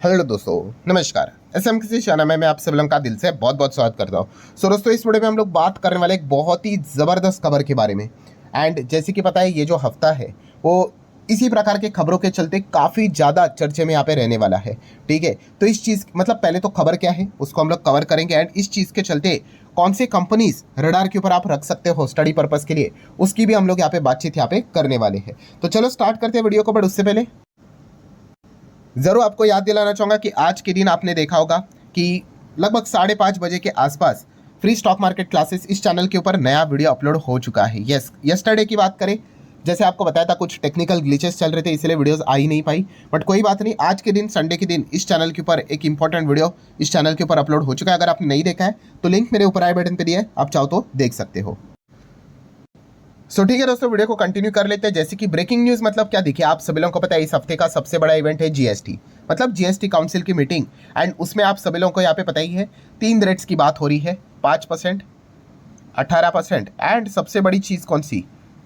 Hello दोस्तों, नमस्कार। किसी चैनल में मैं आप सब लोगों का दिल से बहुत बहुत स्वागत करता हूँ। दोस्तों, इस वीडियो में हम लोग बात करने वाले एक बहुत ही ज़बरदस्त खबर के बारे में। एंड जैसे कि पता है, ये जो हफ्ता है वो इसी प्रकार के खबरों के चलते काफ़ी ज़्यादा चर्चे में यहाँ पे रहने वाला है। ठीक है, तो इस चीज़ मतलब पहले तो खबर क्या है उसको हम लोग कवर करेंगे। एंड इस चीज़ के चलते कौन सी कंपनीज रडार के ऊपर आप रख सकते हो स्टडी पर्पज़ के लिए, उसकी भी हम लोग यहाँ पे बातचीत यहाँ पे करने वाले हैं। तो चलो स्टार्ट करते हैं वीडियो को। बट उससे पहले ज़रूर आपको याद दिलाना चाहूँगा कि आज के दिन आपने देखा होगा कि लगभग 5:30 बजे के आसपास फ्री स्टॉक मार्केट क्लासेस इस चैनल के ऊपर नया वीडियो अपलोड हो चुका है। यस, यस्टरडे की बात करें, जैसे आपको बताया था कुछ टेक्निकल ग्लिचेस चल रहे थे इसलिए वीडियोस आ ही नहीं पाई। बट कोई बात नहीं, आज के दिन संडे के दिन इस चैनल के ऊपर एक इंपॉर्टेंट वीडियो इस चैनल के ऊपर अपलोड हो चुका है। अगर आपने नहीं देखा है तो लिंक मेरे ऊपर आई बटन पर दिया है, आप चाहो तो देख सकते हो। ठीक है दोस्तों, वीडियो को कंटिन्यू कर लेते हैं। जैसे कि ब्रेकिंग न्यूज़ मतलब क्या, देखिए आप सभी लोगों को पता है इस हफ्ते का सबसे बड़ा इवेंट है जीएसटी, मतलब जीएसटी काउंसिल की मीटिंग। एंड उसमें आप सभी लोगों को यहाँ पे पता ही है 3 रेट्स की बात हो रही है, 5%, 18% एंड सबसे बड़ी चीज़ कौन सी,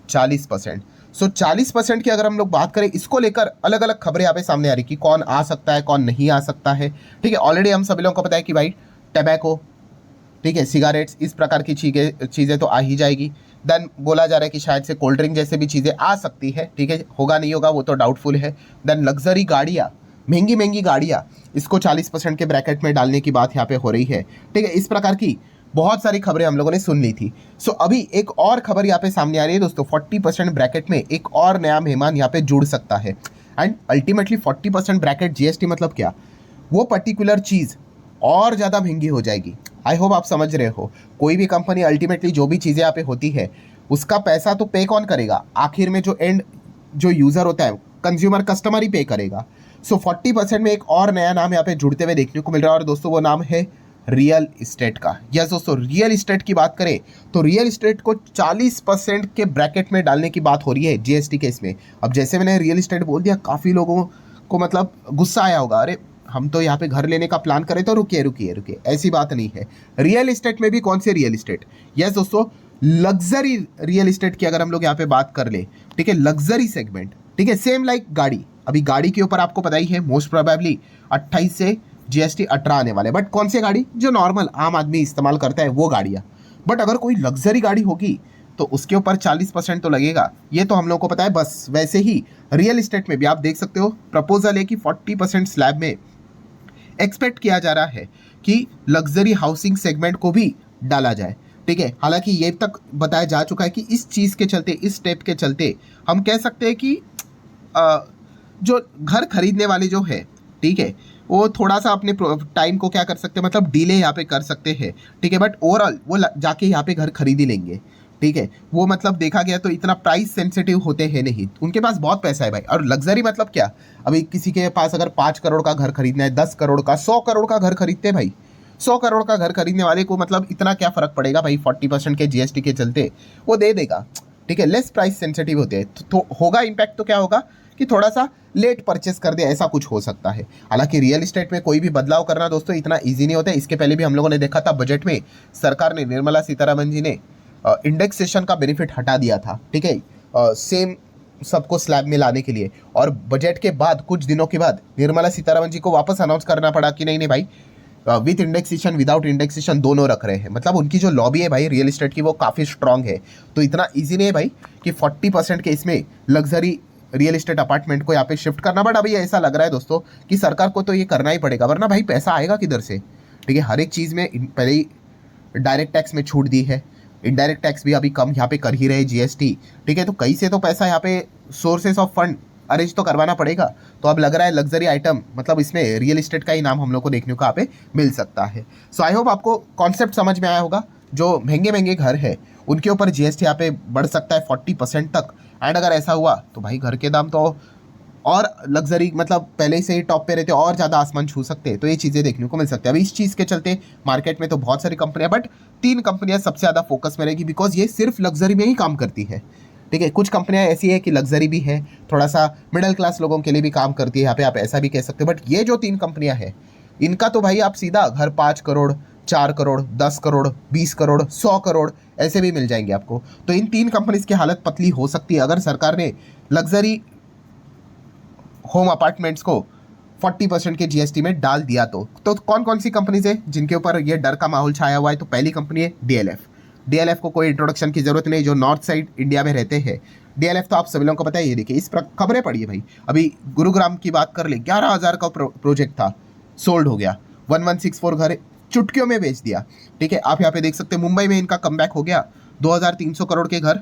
40%। 40% की अगर हम लोग बात करें, इसको लेकर अलग अलग खबरें यहाँ पे सामने आ रही कि कौन आ सकता है कौन नहीं आ सकता है। ठीक है, ऑलरेडी हम सभी लोगों को पता है कि भाई टबैको, ठीक है, सिगारेट्स, इस प्रकार की चीज़ें तो आ ही जाएगी। देन बोला जा रहा है कि शायद से कोल्ड ड्रिंक जैसे भी चीज़ें आ सकती है। ठीक है, होगा नहीं होगा वो तो डाउटफुल है। देन लग्जरी गाड़ियाँ, महंगी महंगी गाड़ियाँ, इसको 40% के ब्रैकेट में डालने की बात यहाँ पे हो रही है। ठीक है, इस प्रकार की बहुत सारी खबरें हम लोगों ने सुन ली थी। अभी एक और खबर यहाँ पे सामने आ रही है दोस्तों, 40% ब्रैकेट में एक और नया मेहमान यहाँ पे जुड़ सकता है। एंड अल्टीमेटली 40% ब्रैकेट जीएसटी मतलब क्या, वो पर्टिकुलर चीज़ और ज़्यादा महंगी हो जाएगी। आई होप आप समझ रहे हो। कोई भी कंपनी अल्टीमेटली जो भी चीज़ें यहाँ पे होती है उसका पैसा तो पे कौन करेगा, आखिर में जो एंड जो यूज़र होता है, कंज्यूमर, कस्टमर ही पे करेगा। 40% में एक और नया नाम यहाँ पे जुड़ते हुए देखने को मिल रहा है और दोस्तों वो नाम है रियल इस्टेट का। यस दोस्तों, रियल इस्टेट की बात करें तो रियल इस्टेट को 40% के ब्रैकेट में डालने की बात हो रही है जीएसटी के इसमें। अब जैसे मैंने रियल इस्टेट बोल दिया, काफ़ी लोगों को मतलब गुस्सा आया होगा, अरे हम तो यहाँ पे घर लेने का प्लान करें। तो रुकिए रुकिए रुकिए, ऐसी बात नहीं है। रियल इस्टेट में भी कौन से रियल इस्टेट, यस दोस्तों, लग्जरी रियल इस्टेट की अगर हम लोग यहाँ पे बात कर ले, ठीक है, लग्जरी सेगमेंट। ठीक है, सेम लाइक गाड़ी, अभी गाड़ी के ऊपर आपको पता ही है मोस्ट प्रोबेबली 28 से जीएसटी 18 आने वाले। बट कौन सी गाड़ी, जो नॉर्मल आम आदमी इस्तेमाल करता है वो गाड़ियाँ। बट अगर कोई लग्जरी गाड़ी होगी तो उसके ऊपर 40% तो लगेगा, ये तो हम लोग को पता है। बस वैसे ही रियल इस्टेट में भी आप देख सकते हो, प्रपोजल है कि 40% स्लैब में एक्सपेक्ट किया जा रहा है कि लग्जरी हाउसिंग सेगमेंट को भी डाला जाए। ठीक है, हालांकि ये तक बताया जा चुका है कि इस चीज़ के चलते, इस स्टेप के चलते हम कह सकते हैं कि जो घर खरीदने वाले जो है, ठीक है, वो थोड़ा सा अपने टाइम को क्या कर सकते हैं, मतलब डिले यहाँ पे कर सकते हैं। ठीक है, बट ओवरऑल वो जाके यहाँ पे घर खरीद ही लेंगे। ठीक है, वो मतलब देखा गया तो इतना प्राइस सेंसिटिव होते हैं नहीं, उनके पास बहुत पैसा है भाई। और लग्जरी मतलब क्या, अभी किसी के पास अगर 5 करोड़ का घर खरीदना है, 10 करोड़ का, 100 करोड़ का घर खरीदते हैं भाई। 100 करोड़ का घर खरीदने वाले को मतलब इतना क्या फ़र्क पड़ेगा भाई, 40% के जीएसटी के चलते वो दे देगा। ठीक है, लेस प्राइस सेंसिटिव होते हैं तो होगा इम्पैक्ट, तो क्या होगा कि थोड़ा सा लेट परचेस कर दे, ऐसा कुछ हो सकता है। हालांकि रियल इस्टेट में कोई भी बदलाव करना दोस्तों इतना ईजी नहीं होता है। इसके पहले भी हम लोगों ने देखा था बजट में सरकार ने, निर्मला सीतारमण जी ने इंडेक्सेशन का बेनिफिट हटा दिया था। ठीक है, सेम सबको स्लैब में लाने के लिए। और बजट के बाद कुछ दिनों के बाद निर्मला सीतारमण जी को वापस अनाउंस करना पड़ा कि नहीं नहीं भाई, विथ इंडेक्सेशन विदाउट इंडेक्सेशन दोनों रख रहे हैं। मतलब उनकी जो लॉबी है भाई रियल इस्टेट की वो काफ़ी स्ट्रांग है। तो इतना ईजी नहीं है भाई कि 40% के इसमें लग्जरी रियल इस्टेट अपार्टमेंट को यहाँ पे शिफ्ट करना। बट अभी ऐसा लग रहा है दोस्तों कि सरकार को तो ये करना ही पड़ेगा, वरना भाई पैसा आएगा किधर से। ठीक है, हर एक चीज़ में पहले ही डायरेक्ट टैक्स में छूट दी है, इनडायरेक्ट टैक्स भी अभी कम यहाँ पे कर ही रहे जीएसटी। ठीक है, तो कहीं से तो पैसा यहाँ पे सोर्सेस ऑफ फंड अरेंज तो करवाना पड़ेगा। तो अब लग रहा है लग्जरी आइटम मतलब इसमें रियल इस्टेट का ही नाम हम लोग को देखने को यहाँ पे मिल सकता है। आई होप आपको कॉन्सेप्ट समझ में आया होगा। जो महंगे महंगे घर है उनके ऊपर जीएसटी यहाँ पे बढ़ सकता है 40% तक। एंड अगर ऐसा हुआ तो भाई घर के दाम तो और लग्जरी मतलब पहले से ही टॉप पे रहते और ज़्यादा आसमान छू सकते हैं। तो ये चीज़ें देखने को मिल सकती है। अभी इस चीज़ के चलते मार्केट में तो बहुत सारी कंपनियां, बट 3 कंपनियां सबसे ज़्यादा फोकस में रहेगी बिकॉज ये सिर्फ लग्जरी में ही काम करती है। ठीक है, कुछ कंपनियां ऐसी है कि लग्जरी भी है, थोड़ा सा मिडिल क्लास लोगों के लिए भी काम करती है, यहाँ पे आप ऐसा भी कह सकते हो। बट ये जो 3 कंपनियां हैं इनका तो भाई आप सीधा घर 5 करोड़, 4 करोड़, 10 करोड़, 20 करोड़, 100 करोड़ ऐसे भी मिल जाएंगे आपको। तो इन 3 कंपनीज की हालत पतली हो सकती है अगर सरकार ने लग्जरी होम अपार्टमेंट्स को 40% के जीएसटी में डाल दिया। तो कौन कौन सी कंपनीज है जिनके ऊपर ये डर का माहौल छाया हुआ है? तो पहली कंपनी है डीएलएफ। डीएलएफ को कोई इंट्रोडक्शन की जरूरत नहीं, जो नॉर्थ साइड इंडिया में रहते हैं। डीएलएफ तो आप सभी लोगों को पता है। ये देखिए, इस खबरें पढ़िए भाई। अभी गुरुग्राम की बात कर ले, 11,000 का प्रोजेक्ट था, सोल्ड हो गया। 1164 घर चुटकियों में बेच दिया। ठीक है, आप यहाँ पे देख सकते हैं मुंबई में इनका कमबैक हो गया। 2300 करोड़ के घर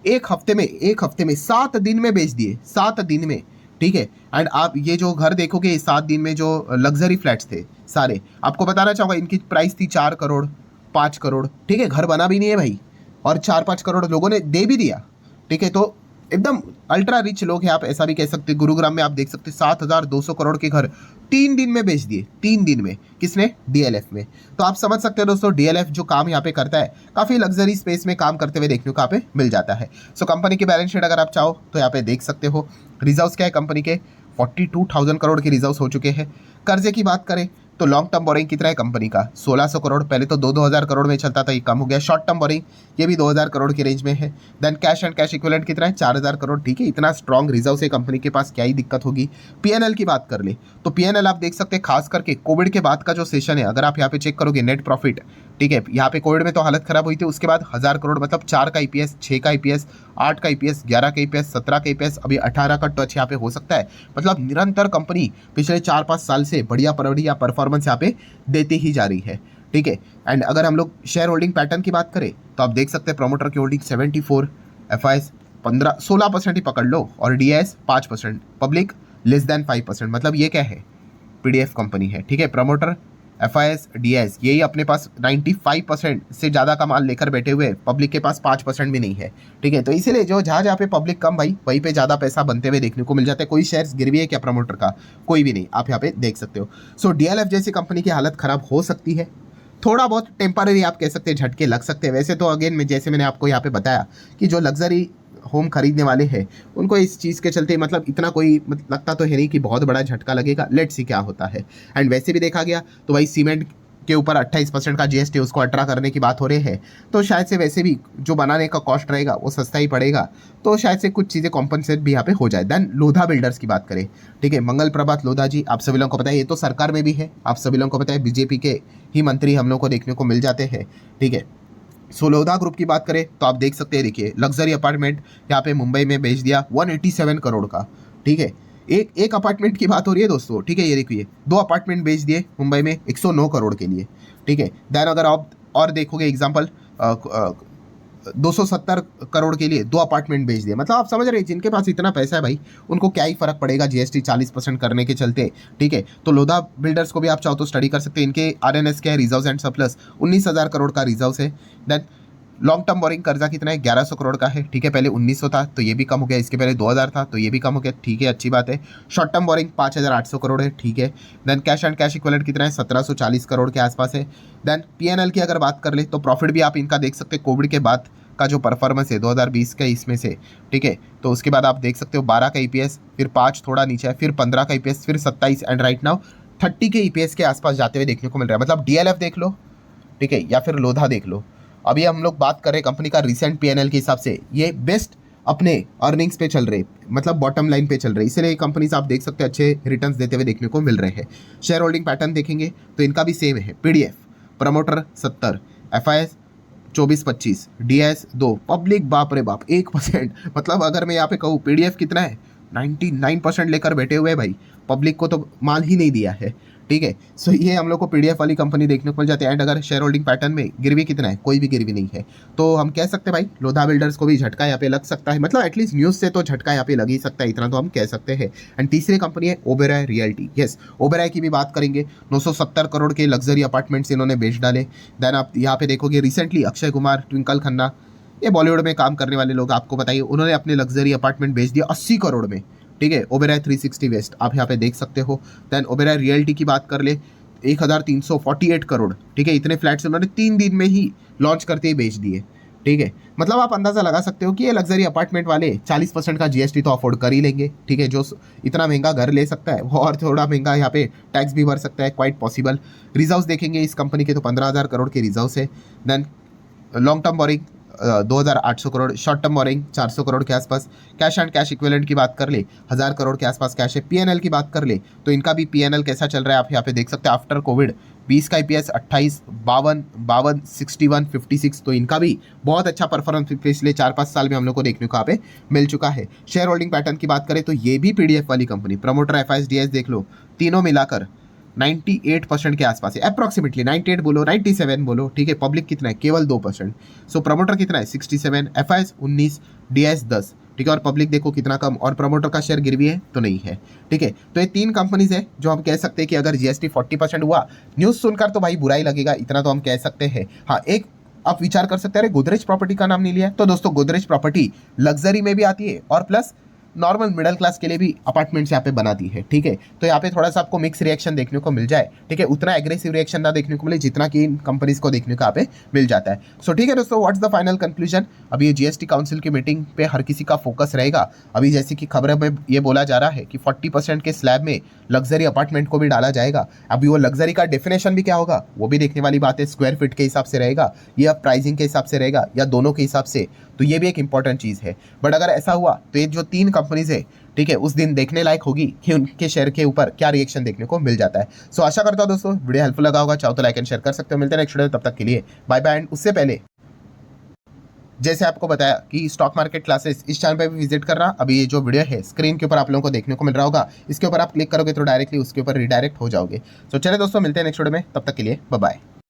एक हफ्ते में 7 दिन में बेच दिए, 7 दिन में। ठीक है, एंड आप ये जो घर देखोगे 7 दिन में, जो लग्जरी फ्लैट्स थे सारे, आपको बताना चाहूँगा इनकी प्राइस थी 4 करोड़ 5 करोड़। ठीक है, घर बना भी नहीं है भाई, और 4-5 करोड़ लोगों ने दे भी दिया। ठीक है, तो एकदम अल्ट्रा रिच लोग हैं, आप ऐसा भी कह सकते हैं। गुरुग्राम में आप देख सकते हैं 7,200 करोड़ के घर 3 दिन में बेच दिए, 3 दिन में। किसने? डीएलएफ में। तो आप समझ सकते हैं दोस्तों, डीएलएफ जो काम यहाँ पे करता है, काफ़ी लग्जरी स्पेस में काम करते हुए देखने को यहाँ पे मिल जाता है। सो कंपनी की बैलेंस शीट अगर आप चाहो तो यहाँ पे देख सकते हो। रिजर्व्स क्या है कंपनी के? 42,000 करोड़ के रिजर्व्स हो चुके हैं। कर्जे की बात करें तो लॉन्ग टर्म बोरिंग कितना है कंपनी का? 1600 करोड़। पहले तो 2,000 करोड़ में चलता था, ये कम हो गया। शॉर्ट टर्म बोरिंग ये भी 2,000 करोड़ की रेंज में है। Then cash and cash equivalent कितना है? 4,000 करोड़। ठीक है, इतना स्ट्रॉन्ग रिजर्व है कंपनी के पास, क्या ही दिक्कत होगी। पीएनएल की बात कर ले तो पीएनएल आप देख सकते हैं, खास करके कोविड के बाद का जो सेशन है, अगर आप यहाँ पे चेक करोगे नेट प्रॉफिट, ठीक है, यहाँ पे कोविड में तो हालत खराब हुई थी, उसके बाद 1,000 करोड़, मतलब 4 का ईपीएस, 6 का ईपीएस, 8 का ईपीएस, 11 का ईपीएस, 17 का ईपीएस, अभी 18 का टच यहाँ पे हो सकता है। मतलब निरंतर कंपनी पिछले 4-5 साल से बढ़िया परफॉर्मेंस यहाँ पे देती ही जा रही है। ठीक है, एंड अगर हम लोग शेयर होल्डिंग पैटर्न की बात करें तो आप देख सकते हैं प्रमोटर की होल्डिंग 74, एफआईएस 16% ही पकड़ लो, और डीआईएस 5%, पब्लिक लेस देन 5%। मतलब ये क्या है? पीडीएफ कंपनी है। ठीक है, प्रमोटर, एफआईएस, डीआईएस यही अपने पास 95% से ज़्यादा का माल लेकर बैठे हुए, पब्लिक के पास 5% भी नहीं है। ठीक है, तो इसीलिए जो जहाँ पे पब्लिक कम भाई, वहीं पे ज़्यादा पैसा बनते हुए देखने को मिल जाता है। कोई शेयर्स गिरवी है क्या प्रमोटर का? कोई भी नहीं, आप यहाँ पे देख सकते हो। सो डीएलएफ जैसी कंपनी की हालत खराब हो सकती है, थोड़ा बहुत टेम्पररी आप कह सकते हैं, झटके लग सकते हैं। वैसे तो अगेन मैं जैसे मैंने आपको यहाँ पे बताया कि जो लग्जरी होम खरीदने वाले हैं उनको इस चीज़ के चलते मतलब इतना कोई लगता तो है नहीं कि बहुत बड़ा झटका लगेगा। लेट्स सी क्या होता है। एंड वैसे भी देखा गया तो भाई सीमेंट के ऊपर 28% का जीएसटी उसको 18 करने की बात हो रही है, तो शायद से वैसे भी जो बनाने का कॉस्ट रहेगा वो सस्ता ही पड़ेगा, तो शायद से कुछ चीज़ें कॉम्पनसेट भी यहाँ पे हो जाए। देन लोधा बिल्डर्स की बात करें, ठीक है, मंगल प्रभात लोधा जी, आप सभी लोगों को पता है ये तो सरकार में भी है, आप सभी लोगों को पता है बीजेपी के ही मंत्री हम लोग को देखने को मिल जाते हैं। ठीक है, सो लोधा ग्रुप की बात करें तो आप देख सकते हैं, देखिए लग्जरी अपार्टमेंट यहाँ पे मुंबई में बेच दिया 187 करोड़ का। ठीक है, एक अपार्टमेंट की बात हो रही है दोस्तों। ठीक है, ये देखिए 2 अपार्टमेंट बेच दिए मुंबई में 109 करोड़ के लिए। ठीक है, देन अगर आप और देखोगे एग्जांपल 270 करोड़ के लिए 2 अपार्टमेंट बेच दिए। मतलब आप समझ रहे हैं जिनके पास इतना पैसा है भाई, उनको क्या ही फर्क पड़ेगा जीएसटी 40% करने के चलते। ठीक है, तो लोधा बिल्डर्स को भी आप चाहो तो स्टडी कर सकते हैं। इनके आरएनएस क्या है, रिजर्व्स एंड सरप्लस 19,000 करोड़ का रिजर्व्स है। देन लॉन्ग टर्म बोरिंग कर्जा कितना है? 1,100 करोड़ का है। ठीक है, पहले 1,900 था तो ये भी कम हो गया, इसके पहले 2,000 था तो ये भी कम हो गया। ठीक है, अच्छी बात है। शॉर्ट टर्म बोरिंग 5,800 करोड़ है। ठीक है, then cash and cash equivalent कितना है? 1,740 करोड़ के आसपास है। देन पीएनएल की अगर बात कर ले तो प्रॉफिट भी आप इनका देख सकते हैं, कोविड के बाद का जो परफॉर्मेंस है 2020 का इसमें से। ठीक है, तो उसके बाद आप देख सकते हो 12 का ईपीएस, फिर 5 थोड़ा नीचे है, फिर 15 का ईपीएस, फिर 27 एंड राइट नाउ 30 के ईपीएस के आसपास जाते हुए देखने को मिल रहा है। मतलब डीएलएफ देख लो, ठीक है, या फिर लोधा देख लो। अभी हम लोग बात कर रहे हैं कंपनी का रिसेंट पीएनएल के हिसाब से, ये बेस्ट अपने अर्निंग्स पे चल रहे, मतलब बॉटम लाइन पे चल रहे, इसलिए कंपनीज आप देख सकते हैं अच्छे रिटर्न्स देते हुए देखने को मिल रहे हैं। शेयर होल्डिंग पैटर्न देखेंगे तो इनका भी सेम है। PDF promoter 70, FIS 24-25, DS 2, public बाप रे बाप 1%। मतलब अगर मैं यहाँ पे कहूँ पीडीएफ कितना है, 99% लेकर बैठे हुए भाई, पब्लिक को तो माल ही नहीं दिया है। ठीक है, सो ये हम लोग को पीडीएफ वाली कंपनी देखने को मिल जाती है। एंड अगर शेयर होल्डिंग पैटर्न में गिरवी कितना है, कोई भी गिरवी नहीं है, तो हम कह सकते हैं भाई लोधा बिल्डर्स को भी झटका यहाँ पे लग सकता है। मतलब एटलीस्ट न्यूज़ से तो झटका यहाँ पे लग ही सकता है, इतना तो हम कह सकते हैं। एंड तीसरी कंपनी है ओबेरॉय रियल्टी। यस, ओबेरॉय की भी बात करेंगे, 970 करोड़ के लग्जरी अपार्टमेंट्स इन्होंने बेच डाले। देन आप यहाँ पे देखोगे रिसेंटली अक्षय कुमार, ट्विंकल खन्ना, ये बॉलीवुड में काम करने वाले लोग, आपको बताइए, उन्होंने अपने लग्जरी अपार्टमेंट बेच दिया 80 करोड़ में। ठीक है, ओबेरॉय 360 वेस्ट आप यहाँ पे देख सकते हो। देन ओबेरॉय रियल्टी की बात कर ले 1,348 करोड़। ठीक है, इतने फ्लैट्स उन्होंने 3 दिन में ही लॉन्च करते ही बेच दिए। ठीक है, मतलब आप अंदाज़ा लगा सकते हो कि ये लग्जरी अपार्टमेंट वाले 40% का जीएसटी तो अफोर्ड कर ही लेंगे। ठीक है, जो इतना महंगा घर ले सकता है वो और थोड़ा महंगा यहाँ पे टैक्स भी भर सकता है, क्वाइट पॉसिबल। रिजर्व्स देखेंगे इस कंपनी के तो 15,000 करोड़ के रिजर्व्स है। Then long term borrowing 2800 crore, short term borrowing 400 crore के आसपास, कैश एंड कैश इक्विवेलेंट की बात कर ले 1000 करोड़ के आसपास कैश है। पीएनएल की बात कर ले तो इनका भी पीएनएल कैसा चल रहा है आप यहाँ पे देख सकते हैं। आफ्टर कोविड 20 का ईपीएस 28, 52, 61, 56, तो इनका भी बहुत अच्छा परफॉर्मेंस पिछले 4-5 साल में हम लोग को देखने को यहाँ पे मिल चुका है। शेयर होल्डिंग पैटर्न की बात करें तो ये भी पीडीएफ वाली कंपनी, प्रमोटर, एफआईएस, डीएस देख लो, तीनों मिलाकर 98% के आसपास है, अप्रॉक्सीमेटली 98 बोलो, 97 बोलो, ठीक है। पब्लिक कितना है, केवल 2%। सो प्रमोटर कितना है, 67, एफआईएस 19, डीएस 10, ठीक है। और पब्लिक देखो कितना कम, और प्रमोटर का शेयर गिरवी है तो नहीं है, ठीक है। तो ये 3 कंपनीज है जो हम कह सकते हैं कि अगर जीएसटी 40% हुआ, न्यूज़ सुनकर तो भाई बुरा ही लगेगा, इतना तो हम कह सकते हैं। हाँ, एक आप विचार कर सकते हैं, अरे गोदरेज प्रॉपर्टी का नाम नहीं लिया है, तो दोस्तों गोदरेज प्रॉपर्टी लग्जरी में भी आती है और प्लस नॉर्मल मिडिल क्लास के लिए भी अपार्टमेंट्स यहाँ पे बनाती है, ठीक है। तो यहाँ पे थोड़ा सा आपको मिक्स रिएक्शन देखने को मिल जाए, ठीक है। उतना एग्रेसिव रिएक्शन ना देखने को मिले जितना कि इन कंपनीज को देखने को यहाँ पे मिल जाता है। सो ठीक है दोस्तों, व्हाट्स द फाइनल कंक्लूजन। अभी ये जीएसटी काउंसिल की मीटिंग पे हर किसी का फोकस रहेगा। अभी जैसे कि खबरों में ये बोला जा रहा है कि 40% के स्लैब में लग्जरी अपार्टमेंट को भी डाला जाएगा। अभी वो लग्जरी का डेफिनेशन भी क्या होगा वो भी देखने वाली बात है। स्क्वायर फीट के हिसाब से रहेगा या प्राइसिंग के हिसाब से रहेगा या दोनों के हिसाब से, तो ये भी एक इंपॉर्टेंट चीज़ है। बट अगर ऐसा हुआ तो ये जो 3 कंपनीज है, ठीक है, उस दिन देखने लायक होगी कि उनके शेयर के ऊपर क्या रिएक्शन देखने को मिल जाता है। सो आशा करता हूं दोस्तों वीडियो हेल्पफुल लगा होगा, चाहो तो लाइक एंड शेयर कर सकते हो। मिलते हैं नेक्स्ट वीडियो, तब तक के लिए बाय बाय। एंड उससे पहले जैसे आपको बताया कि स्टॉक मार्केट क्लासेस इस चैनल पे भी विजिट करना। अभी ये जो वीडियो है स्क्रीन के ऊपर आप लोगों को देखने को मिल रहा होगा, इसके ऊपर आप क्लिक करोगे तो डायरेक्टली उसके ऊपर रिडायरेक्ट हो जाओगे। सो चलिए दोस्तों, मिलते हैं नेक्स्ट वीडियो में, तब तक के लिए बाय बाय।